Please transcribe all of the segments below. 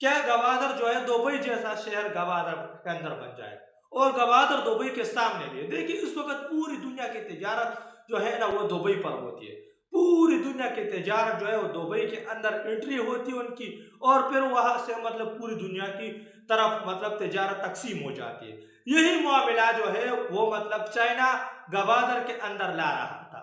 کیا گوادر جو ہے دبئی جیسا شہر گوادر کے اندر بن جائے اور گوادر دبئی کے سامنے بھی ہے؟ دیکھیے اس وقت پوری دنیا کی تجارت جو ہے نا وہ دبئی پر ہوتی ہے، پوری دنیا کی تجارت جو ہے وہ دبئی کے اندر انٹری ہوتی ہے ان کی، اور پھر وہاں سے مطلب پوری دنیا کی طرف مطلب تجارت تقسیم ہو جاتی ہے۔ یہی معاملہ جو ہے وہ مطلب چائنا گوادر کے اندر لا رہا تھا،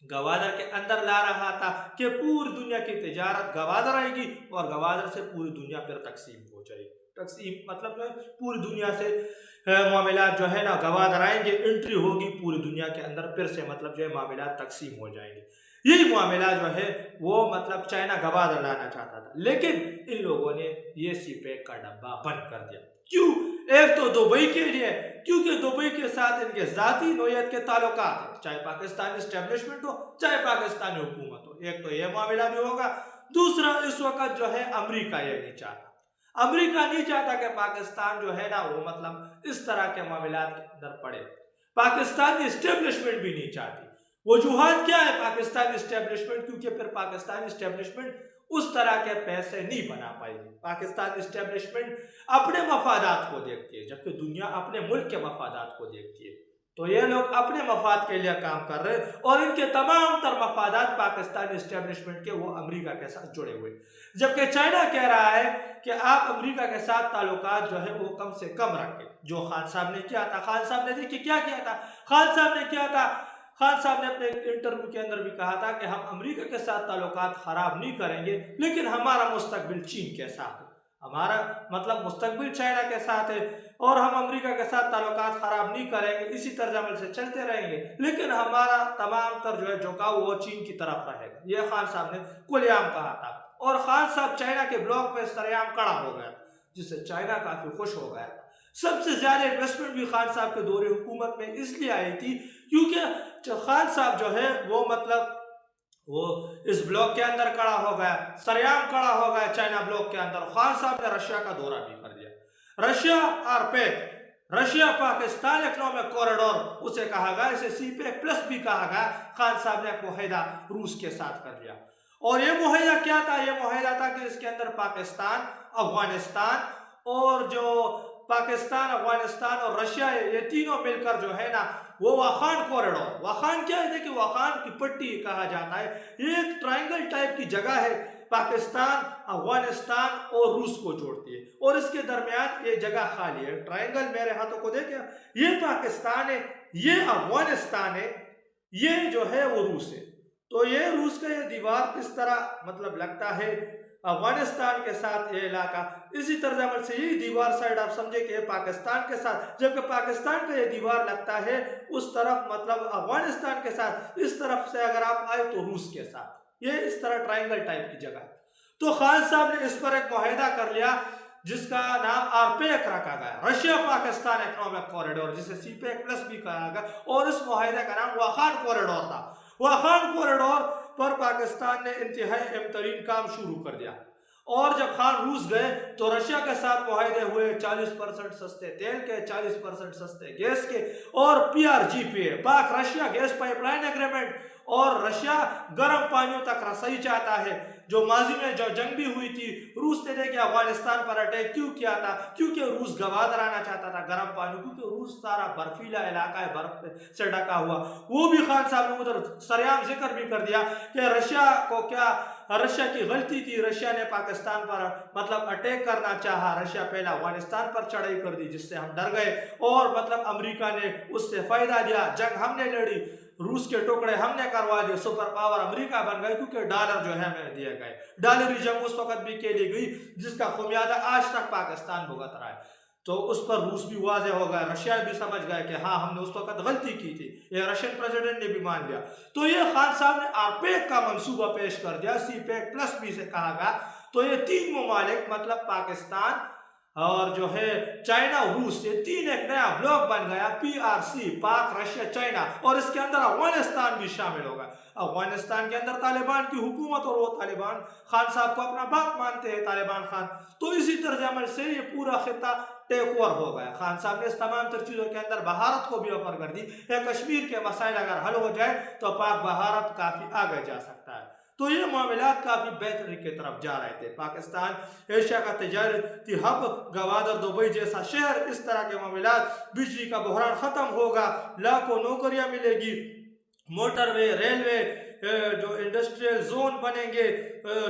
گوادر کے اندر لا رہا تھا کہ پوری دنیا کی تجارت گوادر آئے گی اور گوادر سے پوری دنیا پھر تقسیم ہو جائے گی، تقسیم مطلب جو ہے پوری دنیا سے معاملات جو ہے نا گوادر آئیں گے، انٹری ہوگی پوری دنیا کے اندر، پھر سے مطلب جو ہے معاملات تقسیم ہو جائیں گے۔ یہی معاملہ جو ہے وہ مطلب چائنا گوادر لانا چاہتا تھا، لیکن ان لوگوں نے یہ سی پیک کا ڈبہ بند کر دیا۔ کیوں؟ ایک تو دبئی کے لیے، کیونکہ دبئی کے ساتھ ان کے ذاتی نوعیت کے تعلقات ہیں، چاہے پاکستانی اسٹیبلشمنٹ ہو چاہے پاکستانی حکومت ہو، ایک تو یہ معاملہ بھی ہوگا۔ دوسرا، اس وقت جو ہے امریکہ یہ نہیں چاہتا، امریکہ نہیں چاہتا کہ پاکستان جو ہے نا وہ مطلب اس طرح کے معاملات کے اندر پڑے، پاکستانی اسٹیبلشمنٹ بھی نہیں چاہتی۔ وجوہات کیا ہے پاکستانی اسٹیبلشمنٹ؟ کیونکہ پھر پاکستانی اسٹیبلشمنٹ اس طرح کے پیسے نہیں بنا پائے گی، پاکستانی اسٹیبلشمنٹ اپنے مفادات کو دیکھتی ہے جبکہ دنیا اپنے ملک کے مفادات کو دیکھتی ہے، تو یہ لوگ اپنے مفاد کے لیے کام کر رہے ہیں اور ان کے تمام تر مفادات پاکستانی اسٹیبلشمنٹ کے وہ امریکہ کے ساتھ جڑے ہوئے، جبکہ چائنا کہہ رہا ہے کہ آپ امریکہ کے ساتھ تعلقات جو ہے وہ کم سے کم رکھیں۔ جو خان صاحب نے کیا تھا، خان صاحب نے دیکھیے کیا کیا تھا، خان صاحب نے کیا تھا، خان صاحب نے اپنے انٹرویو کے اندر بھی کہا تھا کہ ہم امریکہ کے ساتھ تعلقات خراب نہیں کریں گے، لیکن ہمارا مستقبل چین کے ساتھ ہے، ہمارا مطلب مستقبل چائنا کے ساتھ ہے اور ہم امریکہ کے ساتھ تعلقات خراب نہیں کریں گے، اسی طرز عمل سے چلتے رہیں گے، لیکن ہمارا تمام تر جو ہے جھکاؤ وہ چین کی طرف رہے گا، یہ خان صاحب نے کھلے عام کہا تھا۔ اور خان صاحب چائنا کے بلاک پہ سریعام کھڑا ہو گیا، جس سے چائنا کافی خوش ہو گیا۔ سب سے زیادہ انویسٹمنٹ بھی خان صاحب کے دور حکومت میں اس لیے آئی تھی کیونکہ خان صاحب جو ہے وہ مطلب وہ اس بلاک کے اندر کھڑا ہو گیا، سریعام کھڑا ہو گیا چائنا بلاک کے اندر۔ خان صاحب نے رشیا کا دورہ بھی کر دیا، رشیا اور پیک، رشیا پاکستان اکنامک کوریڈور اسے کہا گیا، اسے سی پیک پلس بھی کہا گیا۔ خان صاحب نے ایک معاہدہ روس کے ساتھ کر لیا، اور یہ معاہدہ کیا تھا؟ یہ معاہدہ تھا کہ اس کے اندر پاکستان، افغانستان اور جو پاکستان، افغانستان اور رشیا یہ تینوں مل کر جو ہے نا وہ واخان کوریڈور، واخان کیا ہے کہ واخان کی پٹی کہا جاتا ہے، یہ ایک ٹرائنگل ٹائپ کی جگہ ہے، پاکستان، افغانستان اور روس کو جوڑتی ہے اور اس کے درمیان یہ جگہ خالی ہے، ٹرائنگل میرے ہاتھوں کو دیکھیں، یہ پاکستان ہے، یہ افغانستان ہے، یہ جو ہے وہ روس ہے، تو یہ روس کا یہ دیوار اس طرح مطلب لگتا ہے افغانستان کے ساتھ یہ علاقہ، اسی طرز عمل سے یہ دیوار سائڈ آپ سمجھے کہ یہ پاکستان کے ساتھ، جبکہ پاکستان کا یہ دیوار لگتا ہے اس طرف مطلب افغانستان کے ساتھ، اس طرف سے اگر آپ آئے تو روس کے ساتھ، یہ اس طرح ٹرائنگل ٹائپ کی جگہ ہے۔ تو خان صاحب نے اس پر ایک معاہدہ کر لیا جس کا نام آر پیک رکھا گیا، رشیا پاکستان اکنامک کوریڈور، جسے سی پیک پلس بھی کہا گیا، اور اس معاہدے کا نام واخان کوریڈور تھا۔ واخان کوریڈور پر پاکستان نے انتہائی اہم ترین کام شروع کر دیا، اور جب خان روس گئے تو رشیا کے ساتھ معاہدے ہوئے 40% سستے تیل کے، 40% سستے گیس کے، اور PRGPA Pak Russia gas pipeline agreement, اور رشیا گرم پانیوں تک رسائی چاہتا ہے۔ جو ماضی میں جو جنگ بھی ہوئی تھی، روس نے دیکھے افغانستان پر اٹیک کیوں کیا تھا؟ کیونکہ روس گوادر آنا چاہتا تھا گرم پانی، کیونکہ روس سارا برفیلا علاقہ ہے، برف سے ڈھکا ہوا، وہ بھی خان صاحب نے ادھر سریعام ذکر بھی کر دیا کہ رشیا کو کیا، رشیا کی غلطی تھی، رشیا نے پاکستان پر مطلب اٹیک کرنا چاہا، رشیا پہلے افغانستان پر چڑھائی کر دی جس سے ہم ڈر گئے، اور مطلب امریکہ نے اس سے فائدہ لیا، جنگ ہم نے لڑی، روس کے ٹکڑے ہم نے کروا دیے، سپر پاور امریکہ بن گئے، کیونکہ ڈالر جو ہے ہمیں دیے گئے، ڈالری جنگ اس وقت بھی کھیلی گئی جس کا خمیازہ آج تک پاکستان بھگت رہا ہے۔ تو اس پر روس بھی واضح ہو گیا، رشیا بھی سمجھ گئے کہ ہاں ہم نے اس وقت غلطی کی تھی، یہ رشین پریزیڈنٹ نے بھی مان لیا۔ تو یہ خان صاحب نے آر پیک کا منصوبہ پیش کر دیا، سی پیک پلس بھی سے کہا گیا، تو یہ تین ممالک مطلب پاکستان اور جو ہے چائنا اور روس، یہ تین ایک نیا بلاک بن گیا، PRC پاک رشیا چائنا، اور اس کے اندر افغانستان بھی شامل ہوگا۔ افغانستان کے اندر طالبان کی حکومت، اور وہ طالبان خان صاحب کو اپنا باپ مانتے ہیں، طالبان خان، تو اسی طرز عمل سے یہ پورا خطہ ٹیک اوور ہو گیا۔ خان صاحب نے اس تمام تر چیزوں کے اندر بھارت کو بھی آفر کر دی کہ کشمیر کے مسائل اگر حل ہو جائے تو پاک بھارت کافی آگے جا سکتا ہے۔ تو یہ معاملات کافی بہتری کی طرف جا رہے تھے. پاکستان ایشیا کا تجارتی ہب، گوادر دبئی جیسا شہر، اس طرح کے معاملات، بجلی کا بحران ختم ہوگا، لاکھوں نوکریاں ملے گی، موٹر وے، ریلوے، جو انڈسٹریل زون بنیں گے.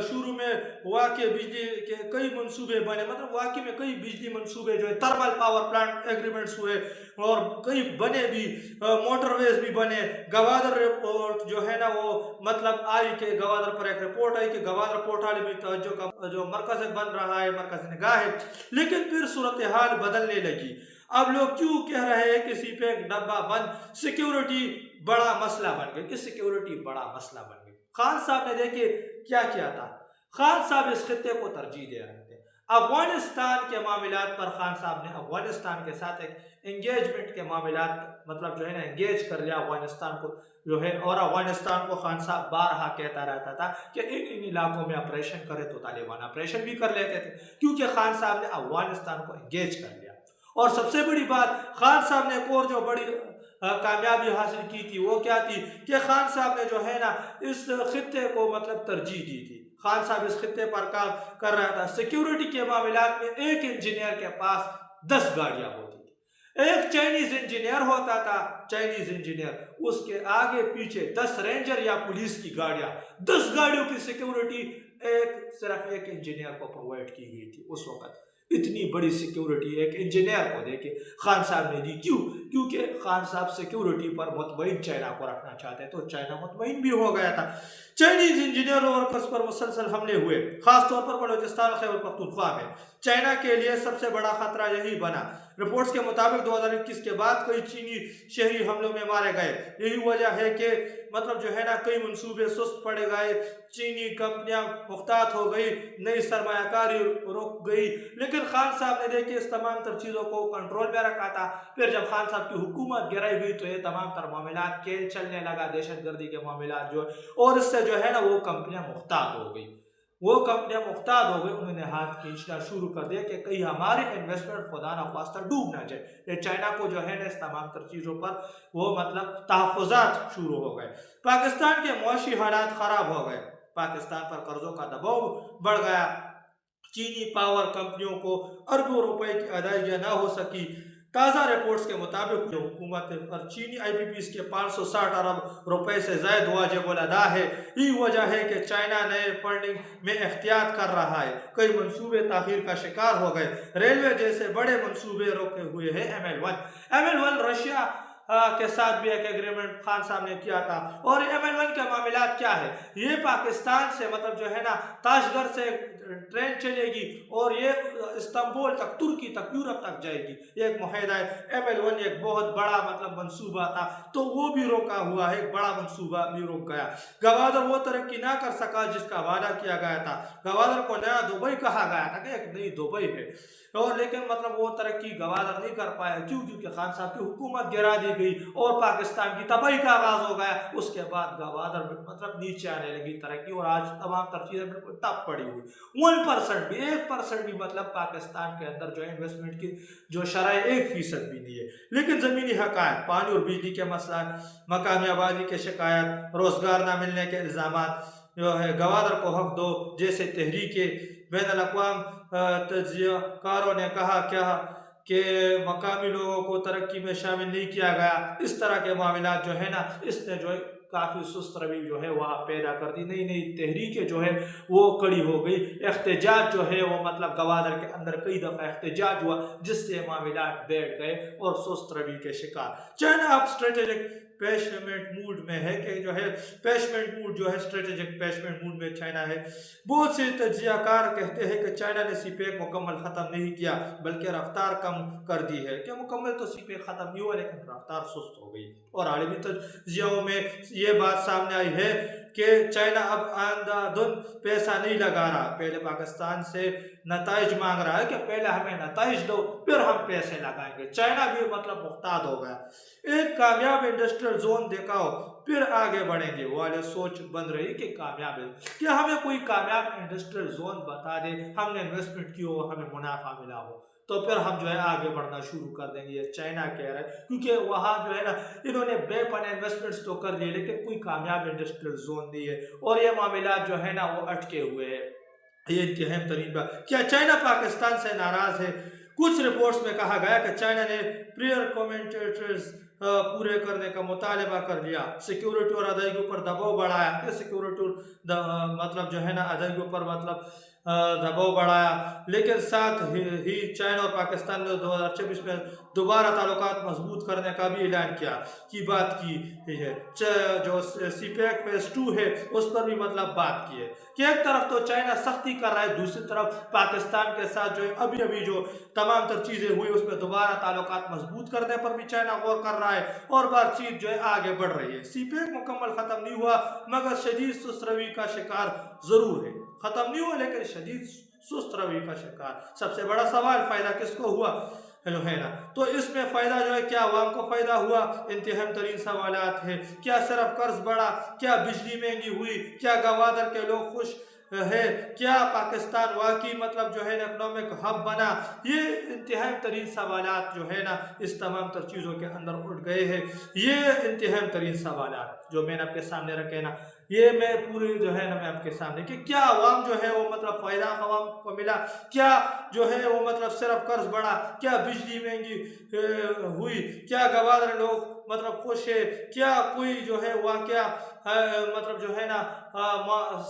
شروع میں واقعی بجلی کے کئی منصوبے بنے، مطلب واقعی میں کئی بجلی منصوبے جو ہے تھرمل پاور پلانٹ ایگریمنٹس ہوئے اور کئی بنے بھی، موٹر ویز بھی بنے. گوادر رپورٹ جو ہے نا وہ مطلب آئی کہ گوادر پر ایک رپورٹ آئی کہ گوادر پورٹال میں توجہ کا جو مرکز بن رہا ہے، مرکز نگاہ ہے. لیکن پھر صورتحال بدلنے لگی. اب لوگ کیوں کہہ رہے ہیں کہ سی پیک ڈبہ بند، سیکیورٹی بڑا مسئلہ بن گئی، کہ سیکیورٹی بڑا مسئلہ بن گئی. خان صاحب نے دیکھیے کیا کیا تھا. خان صاحب اس خطے کو ترجیح دے رہے تھے. افغانستان کے معاملات پر خان صاحب نے افغانستان کے ساتھ ایک انگیجمنٹ کے معاملات مطلب جو ہے نا انگیج کر لیا افغانستان کو جو ہے. اور افغانستان کو خان صاحب بارہا کہتا رہتا تھا کہ ان علاقوں میں آپریشن کرے تو طالبان آپریشن بھی کر لیتے تھے، کیونکہ خان صاحب نے افغانستان کو انگیج کر لیا. اور سب سے بڑی بات، خان صاحب نے ایک اور جو بڑی کامیابی حاصل کی تھی وہ کیا تھی کہ خان صاحب نے جو ہے نا اس خطے کو مطلب ترجیح دی تھی. خان صاحب اس خطے پر کام کر رہا تھا. سیکیورٹی کے معاملات میں ایک انجینئر کے پاس 10 گاڑیاں ہوتی تھی. ایک چائنیز انجینئر ہوتا تھا، چائنیز انجینئر، اس کے آگے پیچھے 10 رینجر یا پولیس کی گاڑیاں، 10 گاڑیوں کی سیکیورٹی صرف ایک انجینئر کو پرووائڈ کی گئی تھی اس وقت. اتنی بڑی سیکیورٹی ایک انجینئر کو دے کے خان صاحب نے دی. کیوں؟ کیونکہ خان صاحب سیکیورٹی پر مطمئن چائنا کو رکھنا چاہتے، تو چائنا مطمئن بھی ہو گیا تھا. چائنیز انجینئر اور ورکرز پر مسلسل حملے ہوئے، خاص طور پر بلوچستان اور خیبر پختونخوا میں. چائنا کے لیے سب سے بڑا خطرہ یہی بنا. رپورٹس کے مطابق 2021 کے بعد کئی چینی شہری حملوں میں مارے گئے. یہی وجہ ہے کہ مطلب جو ہے نا کئی منصوبے سست پڑے گئے، چینی کمپنیاں محتاط ہو گئی، نئی سرمایہ کاری رک گئی. لیکن خان صاحب نے دیکھے اس تمام تر چیزوں کو کنٹرول میں رکھا تھا. پھر جب خان صاحب کی حکومت گرائی گئی تو یہ تمام تر معاملات کھیل چلنے لگا، دہشت گردی کے معاملات جو ہے، اور اس سے جو ہے نا وہ کمپنیاں محتاط ہو گئی. انہوں نے ہاتھ کھینچنا شروع کر دیا کہ کہیں ہماری انویسٹمنٹ خدا نخواستہ ڈوب نہ جائے. یہ چائنا کو جو ہے نا اس تمام تر چیزوں پر وہ مطلب تحفظات شروع ہو گئے. پاکستان کے معاشی حالات خراب ہو گئے، پاکستان پر قرضوں کا دباؤ بڑھ گیا، چینی پاور کمپنیوں کو اربوں روپے کی ادائیگیاں نہ ہو سکی. تازہ رپورٹس کے مطابق جو حکومت پر چینی آئی پی پیز کے 560 ارب روپے سے زائد واجب الادا ہے. یہی وجہ ہے کہ چائنا نئے فنڈنگ میں احتیاط کر رہا ہے. کئی منصوبے تاخیر کا شکار ہو گئے. ریلوے جیسے بڑے منصوبے روکے ہوئے ہیں. ML1 رشیا کے ساتھ بھی ایک ایگریمنٹ خان صاحب نے کیا تھا. اور ML1 کے معاملات کیا ہے؟ یہ پاکستان سے مطلب جو ہے نا تاش گھر سے ٹرین چلے گی اور یہ استنبول تک، ترکی تک، یورپ تک جائے گی. یہ ایک معاہدہ ہے. ML1 ایک بہت بڑا مطلب منصوبہ تھا تو وہ بھی روکا ہوا ہے، ایک بڑا منصوبہ بھی رک گیا. گوادر وہ ترقی نہ کر سکا جس کا وعدہ کیا گیا تھا. گوادر کو نیا دبئی کہا گیا تھا کہ ایک نئی دبئی ہے، اور لیکن مطلب وہ ترقی گوادر نہیں کر پایا. کیوں؟ کیونکہ خان صاحب کی حکومت گرا دی گئی اور پاکستان کی تباہی کا آغاز ہو گیا. اس کے بعد گوادر میں مطلب نیچے آنے لگی ترقی، اور آج تمام تر چیزیں بالکل ٹپ پڑی ہوئی. 1% بھی، 1% بھی مطلب پاکستان کے اندر جو انویسٹمنٹ کی جو شرح 1% بھی نہیں ہے. لیکن زمینی حقائق، پانی اور بجلی کے مسئلہ، مقامی آبادی کے شکایات، روزگار نہ ملنے کے الزامات جو ہے، گوادر کو حق دو جیسے تحریکیں، بین الاقوام تجزیہ کاروں نے کہا کہ مقامی لوگوں کو ترقی میں شامل نہیں کیا گیا. اس طرح کے معاملات جو ہے نا اس نے جو ہے کافی سست روی جو ہے وہاں پیدا کر دی. نئی نئی تحریکیں جو ہے وہ کڑی ہو گئی. احتجاج جو ہے وہ مطلب گوادر کے اندر کئی دفعہ احتجاج ہوا جس سے معاملات بیٹھ گئے اور سست روی کے شکار. چائنا اب اسٹریٹجک پیشمنٹ موڈ میں ہے کہ جو ہے پیشمنٹ موڈ جو ہے اسٹریٹجک پیشمنٹ موڈ میں چائنا ہے. بہت سے تجزیہ کار کہتے ہیں کہ چائنا نے سی پیک مکمل ختم نہیں کیا بلکہ رفتار کم کر دی ہے. کہ مکمل تو سی پیک ختم نہیں ہوا لیکن رفتار سست ہو گئی. اور عالمی تجزیوں میں یہ بات سامنے آئی ہے کہ چائنا اب آئندہ دن پیسہ نہیں لگا رہا، پہلے پاکستان سے نتائج مانگ رہا ہے کہ پہلے ہمیں نتائج دو پھر ہم پیسے لگائیں گے. چائنا بھی مطلب محتاط ہو گیا. ایک کامیاب انڈسٹریل زون دکھاؤ پھر آگے بڑھیں گے. والے سوچ بن رہی کہ کامیاب ہے کہ ہمیں کوئی کامیاب انڈسٹریل زون بتا دے، ہم نے انویسٹمنٹ کی ہو، ہمیں منافع ملا ہو. تو پھر ہم جو ہے آگے بڑھنا شروع کر دیں گے. یہ چائنا کہہ رہا ہے کیونکہ وہاں جو ہے نا انہوں نے بے پناہ انویسٹمنٹس تو کر لیے لیکن کوئی کامیاب انڈسٹریل زون نہیں ہے اور یہ معاملات جو ہے نا وہ اٹکے ہوئے ہیں. یہ انتہائی ترین بات. کیا چائنا پاکستان سے ناراض ہے؟ کچھ رپورٹس میں کہا گیا کہ چائنا نے پریئر کمنٹیٹرز پورے کرنے کا مطالبہ کر لیا، سیکیورٹی اور ادائیگیوں پر دباؤ بڑھایا. کہ سیکیورٹی مطلب جو ہے نا ادائیگیوں پر مطلب دباؤ بڑھایا. لیکن ساتھ ہی چائنا اور پاکستان نے 2026 میں دوبارہ تعلقات مضبوط کرنے کا بھی اعلان کی بات کی ہے. جو سی پیک فیز 2 ہے اس پر بھی مطلب بات کی ہے کہ ایک طرف تو چائنا سختی کر رہا ہے، دوسری طرف پاکستان کے ساتھ جو ہے ابھی جو تمام تر چیزیں ہوئی اس میں دوبارہ تعلقات مضبوط کرنے پر بھی چائنا غور کر رہا ہے اور بات چیت جو ہے آگے بڑھ رہی ہے. سی پیک مکمل ختم نہیں ہوا مگر شدید سست روی کا شکار ضرور ہے. ختم نہیں ہوا لیکن شدید سست روی کا شکار. سب سے بڑا سوال فائدہ کس کو ہوا ہے نا؟ تو اس میں فائدہ جو ہے کیا عوام کو فائدہ ہوا؟ انتہائی ترین سوالات ہیں. کیا صرف قرض بڑھا؟ کیا بجلی مہنگی ہوئی؟ کیا گوادر کے لوگ خوش ہے؟ کیا پاکستان واقعی مطلب جو ہے نا اکنامک ہب بنا؟ یہ انتہائی ترین سوالات جو ہے نا اس تمام تر چیزوں کے اندر اٹھ گئے ہیں. یہ انتہائی ترین سوالات جو میں نے آپ کے سامنے رکھے نا یہ میں پوری جو ہے نا میں آپ کے سامنے کہ کیا عوام جو ہے وہ مطلب فائدہ عوام کو ملا؟ کیا جو ہے وہ مطلب صرف قرض بڑھا؟ کیا بجلی مہنگی ہوئی؟ کیا گوادر لوگ مطلب خوش ہے؟ کیا کوئی جو ہے واقعہ مطلب جو ہے نا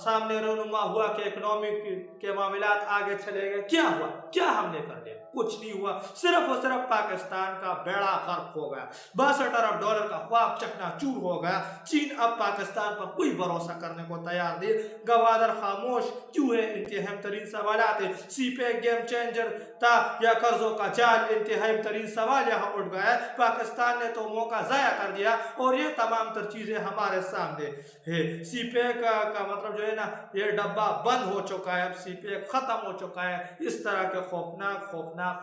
سامنے رونما ہوا کہ اکنامک کے معاملات آگے چلے گئے؟ کیا ہوا؟ کیا ہم نے کر لیا؟ کچھ نہیں ہوا. صرف اور صرف پاکستان کا بیڑا غرق ہو گیا. $62 ارب کا خواب چکنا چور ہو گیا. چین اب پاکستان پر کوئی بھروسہ کرنے کو تیار نہیں. گوادر خاموش کیوں ہے؟ انتہائی ترین سوالات ہیں. سی پیک گیم چینجر تھا یا قرضوں کا جال؟ انتہائی ترین سوال یہاں اٹھ گیا ہے. پاکستان نے تو موقع ضائع کر دیا اور یہ تمام تر چیزیں ہمارے سامنے ہے. سی پیک کا مطلب جو ہے نا یہ ڈبہ بند ہو چکا ہے. اب سی پیک ختم ہو چکا ہے. اس طرح کے خوفناک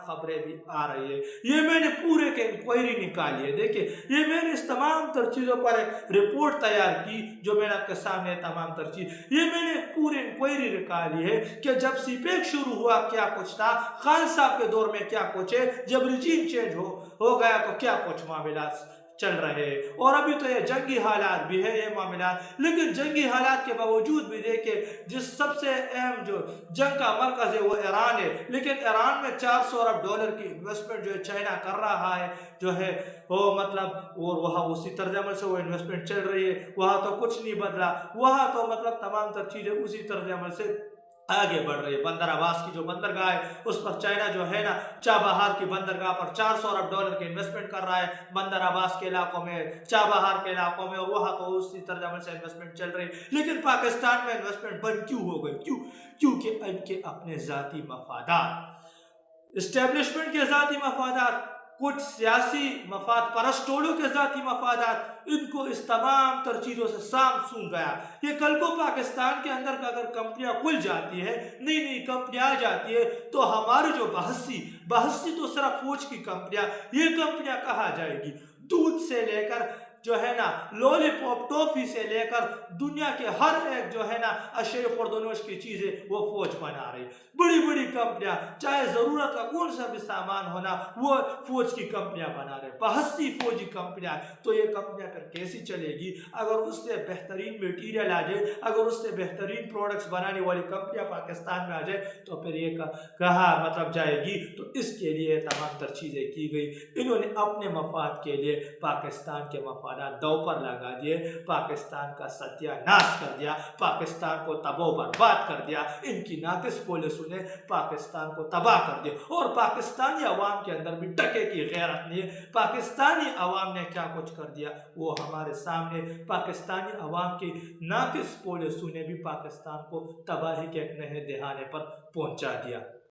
خبریں بھی آ رہی ہے. یہ میں نے پورے کے انکوائری نکالی ہے. دیکھیں یہ میں نے اس تمام تر چیزوں پر ایک رپورٹ تیار کی جو میں نے آپ کے سامنے تمام تر چیز یہ میں نے پورے انکوائری نکالی ہے کہ جب سی پیک شروع ہوا کیا کچھ تھا، خان صاحب کے دور میں کیا کچھ ہے، جب رجیم چینج ہو گیا تو کیا کچھ معاملات چل رہے ہیں. اور ابھی تو یہ جنگی حالات بھی ہے یہ معاملات. لیکن جنگی حالات کے باوجود بھی دیکھیں جس سب سے اہم جو جنگ کا مرکز ہے وہ ایران ہے. لیکن ایران میں $400 ارب کی انویسٹمنٹ جو ہے چائنا کر رہا ہے جو ہے وہ مطلب اور وہاں اسی طرز عمل سے وہ انویسٹمنٹ چل رہی ہے. وہاں تو کچھ نہیں بدلا. وہاں تو مطلب تمام تر چیزیں اسی طرز عمل سے آگے بڑھ رہی ہے. بندر عباس کی جو بندرگاہ ہے اس پر چائنا جو ہے نا چابہار کی بندرگاہ پر $400 ارب کے انویسٹمنٹ کر رہا ہے بندر عباس کے علاقوں میں، چابہار کے علاقوں میں، اور وہاں تو اسی طرز عمل سے انویسٹمنٹ چل رہی ہے. لیکن پاکستان میں انویسٹمنٹ بند کیوں ہو گئی؟ کیونکہ ان کے اپنے ذاتی مفادات، اسٹیبلشمنٹ کے ذاتی مفادات، کچھ سیاسی مفاد پرستوں کے ذاتی مفادات ان کو اس تمام تر چیزوں سے سام سون گیا. یہ کل کو پاکستان کے اندر کا اگر کمپنیاں کھل جاتی ہے، نئی کمپنیاں آ جاتی ہے تو ہماری جو بحثی تو صرف فوج کی کمپنیاں، یہ کمپنیاں کہاں جائے گی؟ دودھ سے لے کر جو ہے نا لولی پاپ ٹوفی سے لے کر دنیا کے ہر ایک جو ہے نا اشیاء خوردونوش کی چیزیں وہ فوج بنا رہی. بڑی کمپنیاں چاہے ضرورت کا کون سا بھی سامان ہونا وہ فوج کی کمپنیاں بنا رہے. بہتی فوجی کمپنیاں. تو یہ کمپنیاں پھر کیسی چلے گی اگر اس سے بہترین میٹیریل آ جائے، اگر اس سے بہترین پروڈکٹس بنانے والی کمپنیاں پاکستان میں آ جائے تو پھر یہ کہاں مطلب جائے گی؟ تو اس کے لیے تمام تر چیزیں کی گئی. انہوں نے اپنے مفاد کے لیے پاکستان کے مفادات دو پر لگا دیے، پاکستان کا ستیہ ناش کر دیا، پاکستان کو تباہ و برباد کر دیا. ان کی ناقص پالیسیوں نے پاکستان کو تباہ کر دیا. اور پاکستانی عوام کے اندر بھی ٹکے کی غیرت نہیں ہے. پاکستانی عوام نے کیا کچھ کر دیا وہ ہمارے سامنے. پاکستانی عوام کی ناقص پالیسیوں نے بھی پاکستان کو تباہی کے ایک نئے دہانے پر پہنچا دیا.